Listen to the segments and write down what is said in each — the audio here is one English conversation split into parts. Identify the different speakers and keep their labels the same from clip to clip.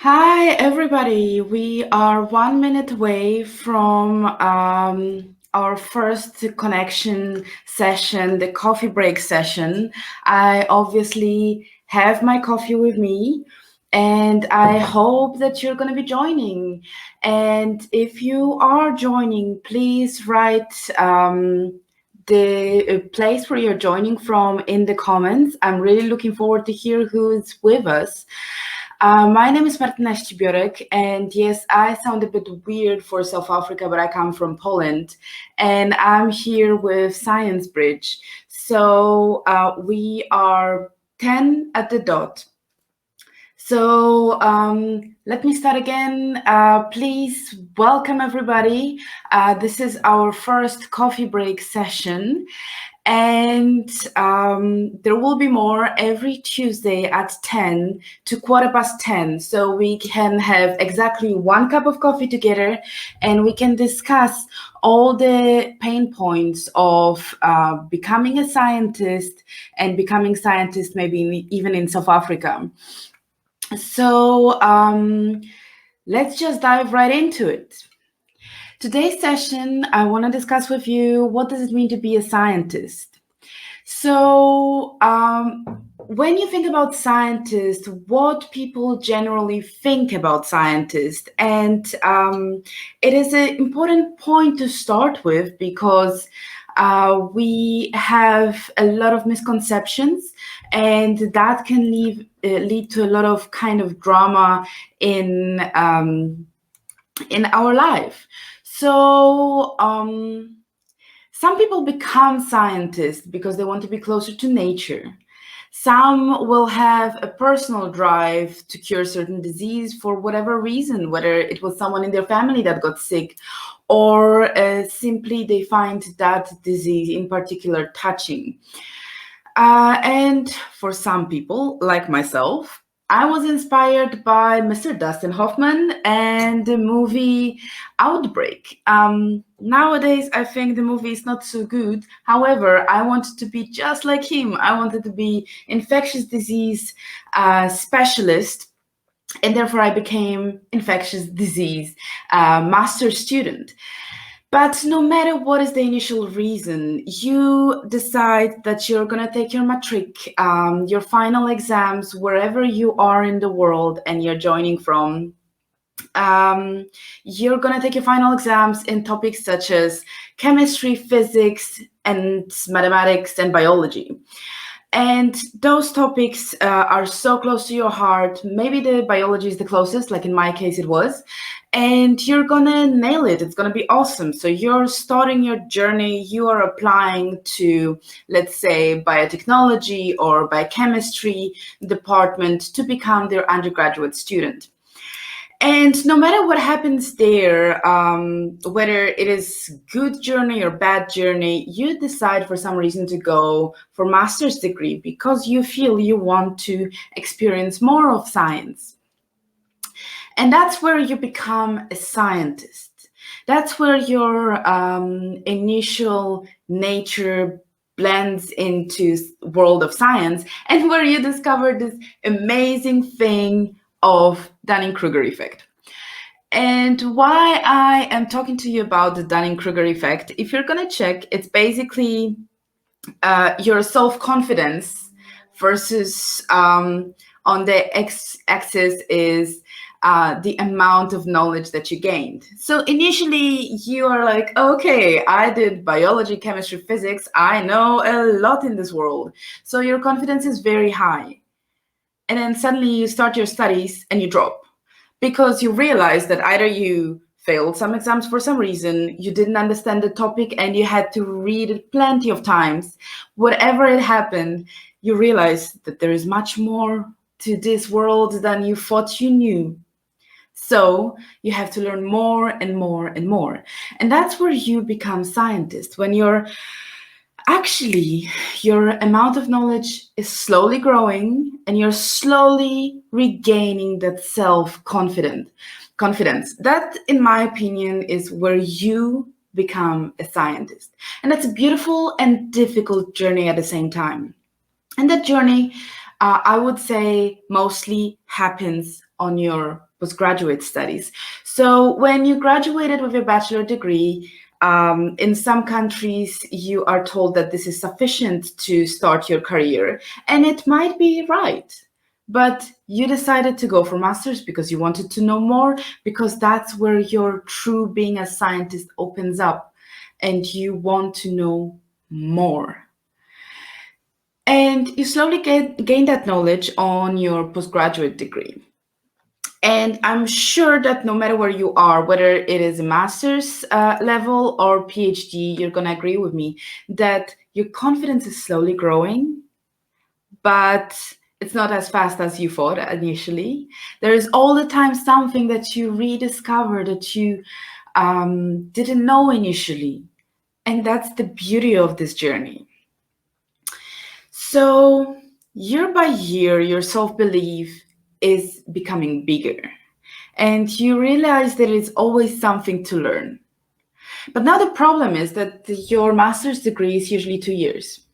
Speaker 1: Hi, everybody. We are 1 minute away from our first connection session, the coffee break session. I obviously have my coffee with me, and I hope that you're going to be joining. And if you are joining, please write the place where you're joining from in the comments. I'm really looking forward to hear who's with us. My name is Martyna Ścibiorek, and yes, I sound a bit weird for South Africa, but I come from Poland, and I'm here with Science Bridge. So we are 10 at the dot. So let me start again. Please welcome everybody. This is our first coffee break session. And there will be more every Tuesday at 10 to 10:15. So we can have exactly 1 cup of coffee together and we can discuss all the pain points of becoming a scientist and becoming scientist maybe even in South Africa. So let's just dive right into it. Today's session, I want to discuss with you, what does it mean to be a scientist? So when you think about scientists, what people generally think about scientists, and it is an important point to start with because we have a lot of misconceptions, and that can lead to a lot of kind of drama in our life. So some people become scientists because they want to be closer to nature. Some will have a personal drive to cure certain disease for whatever reason, whether it was someone in their family that got sick, or simply they find that disease in particular touching. And for some people, like myself, I was inspired by Mr. Dustin Hoffman and the movie Outbreak. Nowadays, I think the movie is not so good. However, I wanted to be just like him. I wanted to be infectious disease specialist, and therefore I became infectious disease master student. But no matter what is the initial reason, you decide that you're going to take your matric, your final exams, wherever you are in the world and you're joining from. You're going to take your final exams in topics such as chemistry, physics, and mathematics and biology. And those topics are so close to your heart. Maybe the biology is the closest, like in my case it was. And you're gonna nail it. It's gonna be awesome. So you're starting your journey. You are applying to, let's say, biotechnology or biochemistry department to become their undergraduate student. And no matter what happens there, whether it is good journey or bad journey, you decide for some reason to go for master's degree because you feel you want to experience more of science. And that's where you become a scientist. That's where your initial nature blends into world of science, and where you discover this amazing thing of Dunning Kruger effect. And why I am talking to you about the Dunning Kruger effect, if you're going to check, it's basically your self-confidence versus on the x-axis is the amount of knowledge that you gained. So initially you are like, okay, I did biology, chemistry, physics. I know a lot in this world. So your confidence is very high. And then suddenly you start your studies and you drop because you realize that either you failed some exams for some reason, you didn't understand the topic and you had to read it plenty of times. Whatever it happened, you realize that there is much more to this world than you thought you knew. So you have to learn more and more and more. And that's where you become scientist, when you're actually, your amount of knowledge is slowly growing and you're slowly regaining that self-confidence. That, in my opinion, is where you become a scientist. And that's a beautiful and difficult journey at the same time. And that journey, I would say, mostly happens on your postgraduate studies. So when you graduated with your bachelor degree, in some countries, you are told that this is sufficient to start your career, and it might be right. But you decided to go for master's because you wanted to know more, because that's where your true being a scientist opens up, and you want to know more. And you slowly gain that knowledge on your postgraduate degree. And I'm sure that no matter where you are, whether it is a master's level or PhD, you're going to agree with me that your confidence is slowly growing, but it's not as fast as you thought initially. There is all the time something that you rediscover that you didn't know initially. And that's the beauty of this journey. So year by year, your self-belief is becoming bigger, and you realize there is always something to learn. But now the problem is that your master's degree is usually 2 years.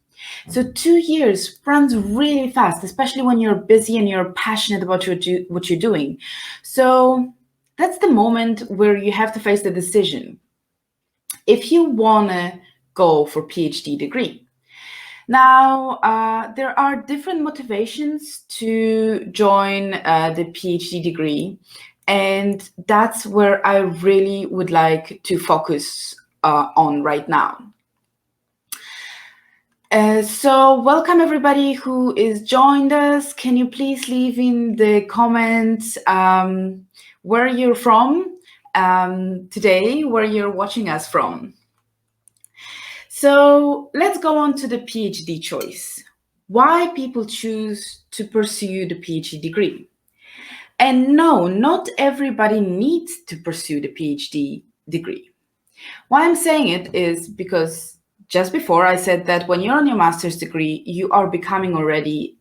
Speaker 1: So 2 years runs really fast, especially when you're busy and you're passionate about what you're doing. So that's the moment where you have to face the decision. If you want to go for PhD degree. Now, there are different motivations to join the PhD degree, and that's where I really would like to focus on right now. So welcome everybody who is joined us. Can you please leave in the comments where you're from today, where you're watching us from? So let's go on to the PhD choice. Why people choose to pursue the PhD degree. And no, not everybody needs to pursue the PhD degree. Why I'm saying it is because just before I said that when you're on your master's degree, you are becoming already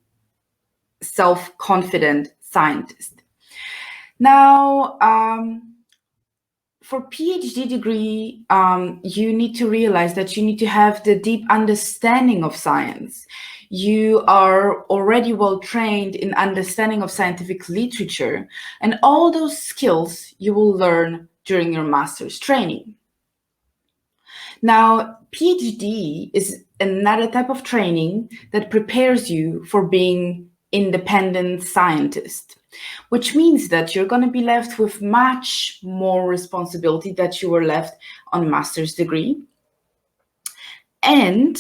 Speaker 1: self-confident scientist. Now, for PhD degree, you need to realize that you need to have the deep understanding of science. You are already well trained in understanding of scientific literature, and all those skills you will learn during your master's training. Now, PhD is another type of training that prepares you for being independent scientist, which means that you're going to be left with much more responsibility that you were left on master's degree. And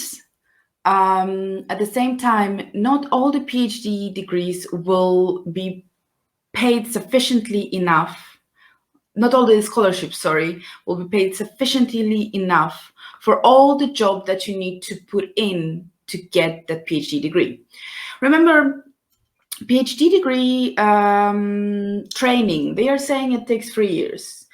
Speaker 1: at the same time, not all the PhD degrees will be paid sufficiently enough. Not all the scholarships, will be paid sufficiently enough for all the job that you need to put in to get that PhD degree. Remember, PhD degree training, they are saying it takes 3 years.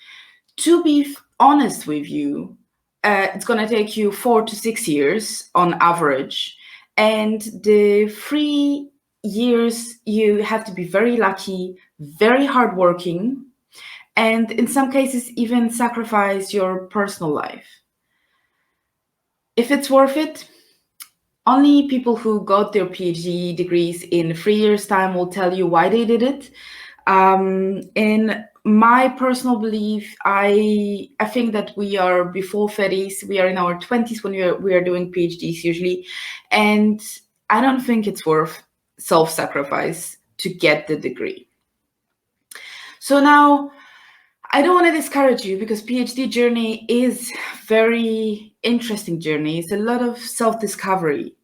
Speaker 1: To be honest with you, it's going to take you 4 to 6 years on average. And the 3 years, you have to be very lucky, very hardworking, and in some cases, even sacrifice your personal life. If it's worth it, only people who got their PhD degrees in 3 years' time will tell you why they did it. In my personal belief, I think that we are before 30s, we are in our 20s when we are doing PhDs usually, and I don't think it's worth self-sacrifice to get the degree. So now, I don't want to discourage you because PhD journey is very interesting journey. It's a lot of self-discovery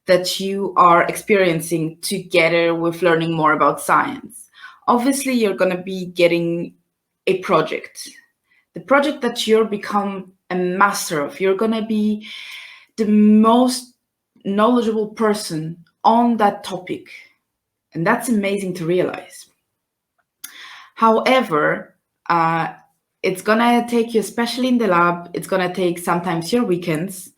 Speaker 1: that you are experiencing together with learning more about science. Obviously, you're going to be getting a project. The project that you're become a master of. You're going to be the most knowledgeable person on that topic. And that's amazing to realize. However, it's gonna take you, especially in the lab, it's gonna take sometimes your weekends.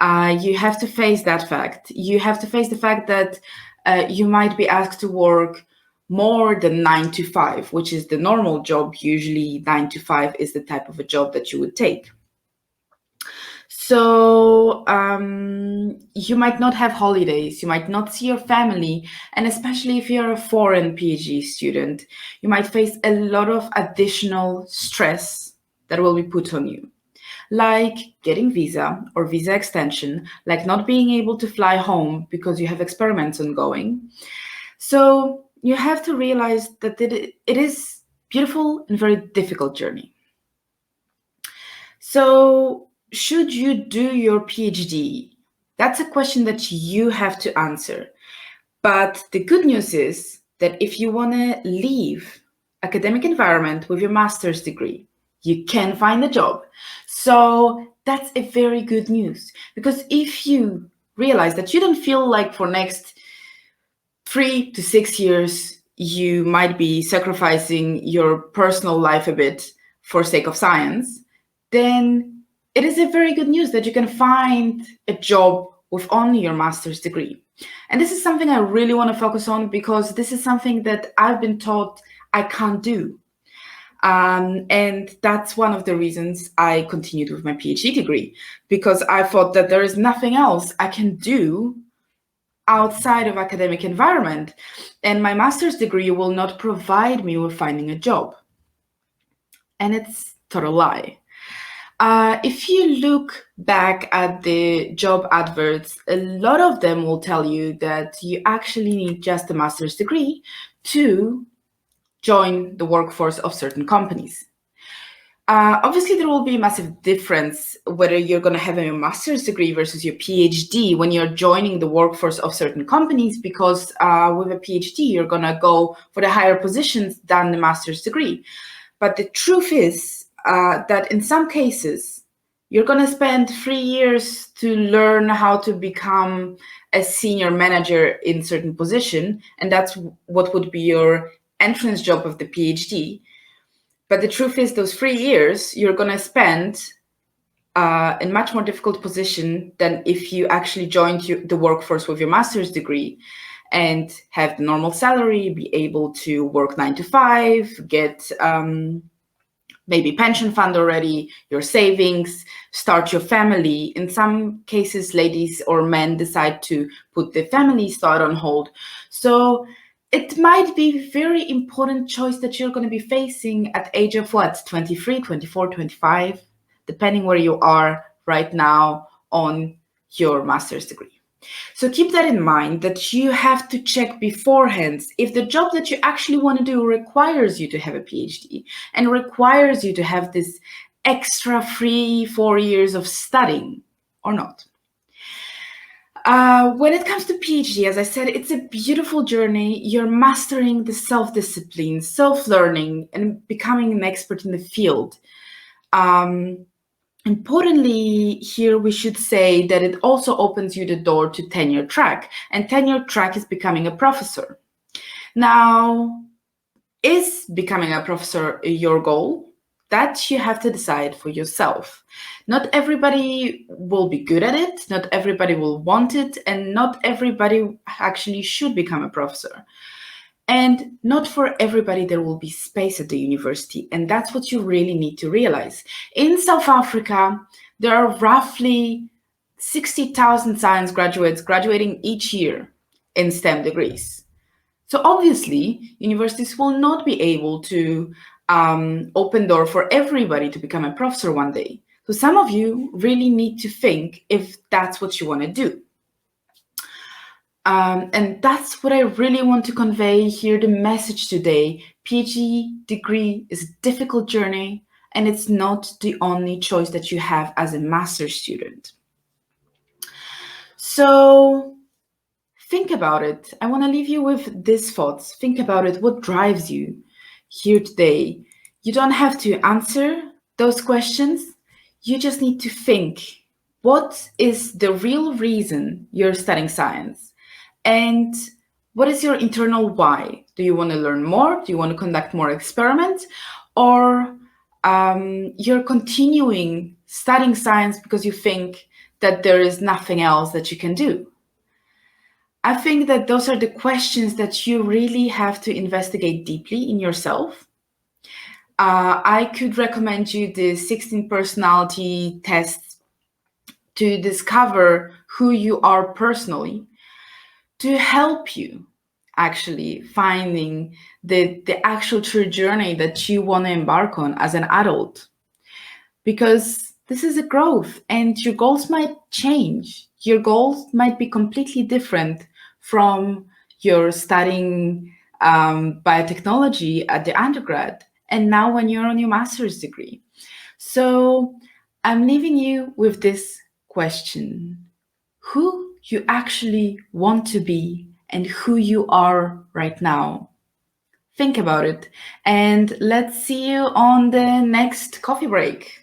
Speaker 1: You have to face that fact. You have to face the fact that you might be asked to work more than 9 to 5, which is the normal job. Usually 9 to 5 is the type of a job that you would take. So you might not have holidays, you might not see your family, and especially if you're a foreign PhD student, you might face a lot of additional stress that will be put on you, like getting visa or visa extension, like not being able to fly home because you have experiments ongoing. So you have to realize that it is beautiful and very difficult journey. So should you do your PhD? That's a question that you have to answer. But the good news is that if you want to leave academic environment with your master's degree, you can find a job. So that's a very good news, because if you realize that you don't feel like for next 3 to 6 years you might be sacrificing your personal life a bit for sake of science, then it is a very good news that you can find a job with only your master's degree. And this is something I really want to focus on, because this is something that I've been taught I can't do. And that's one of the reasons I continued with my PhD degree, because I thought that there is nothing else I can do outside of academic environment, and my master's degree will not provide me with finding a job. And it's total lie. If you look back at the job adverts, a lot of them will tell you that you actually need just a master's degree to join the workforce of certain companies. Obviously, there will be a massive difference whether you're going to have a master's degree versus your PhD when you're joining the workforce of certain companies, because with a PhD, you're going to go for the higher positions than the master's degree. But the truth is that in some cases, you're going to spend 3 years to learn how to become a senior manager in certain position, and that's what would be your entrance job of the PhD. But the truth is, those 3 years you're going to spend in much more difficult position than if you actually joined the workforce with your master's degree and have the normal salary, be able to work 9 to 5, get maybe pension fund already, your savings, start your family. In some cases, ladies or men decide to put the family start on hold. So it might be a very important choice that you're going to be facing at age of what, 23, 24, 25, depending where you are right now on your master's degree. So keep that in mind, that you have to check beforehand if the job that you actually want to do requires you to have a PhD and requires you to have this extra 3-4 years of studying or not. When it comes to PhD, as I said, it's a beautiful journey. You're mastering the self-discipline, self-learning, and becoming an expert in the field. Importantly, here we should say that it also opens you the door to tenure track, and tenure track is becoming a professor. Now, is becoming a professor your goal? That you have to decide for yourself. Not everybody will be good at it, not everybody will want it, and not everybody actually should become a professor. And not for everybody there will be space at the university, and that's what you really need to realize. In South Africa, there are roughly 60,000 science graduates graduating each year in STEM degrees. So obviously, universities will not be able to open door for everybody to become a professor one day. So some of you really need to think if that's what you want to do. And that's what I really want to convey here, the message today. PhD degree is a difficult journey, and it's not the only choice that you have as a master's student. So think about it. I want to leave you with these thoughts. Think about it. What drives you here today? You don't have to answer those questions. You just need to think. What is the real reason you're studying science? And what is your internal why? Do you want to learn more? Do you want to conduct more experiments? Or you're continuing studying science because you think that there is nothing else that you can do? I think that those are the questions that you really have to investigate deeply in yourself. I could recommend you the 16 personality tests to discover who you are personally, to help you actually finding the actual true journey that you want to embark on as an adult. Because this is a growth and your goals might change. Your goals might be completely different from your studying biotechnology at the undergrad and now when you're on your master's degree. So I'm leaving you with this question: who you actually want to be and who you are right now. Think about it, and let's see you on the next coffee break.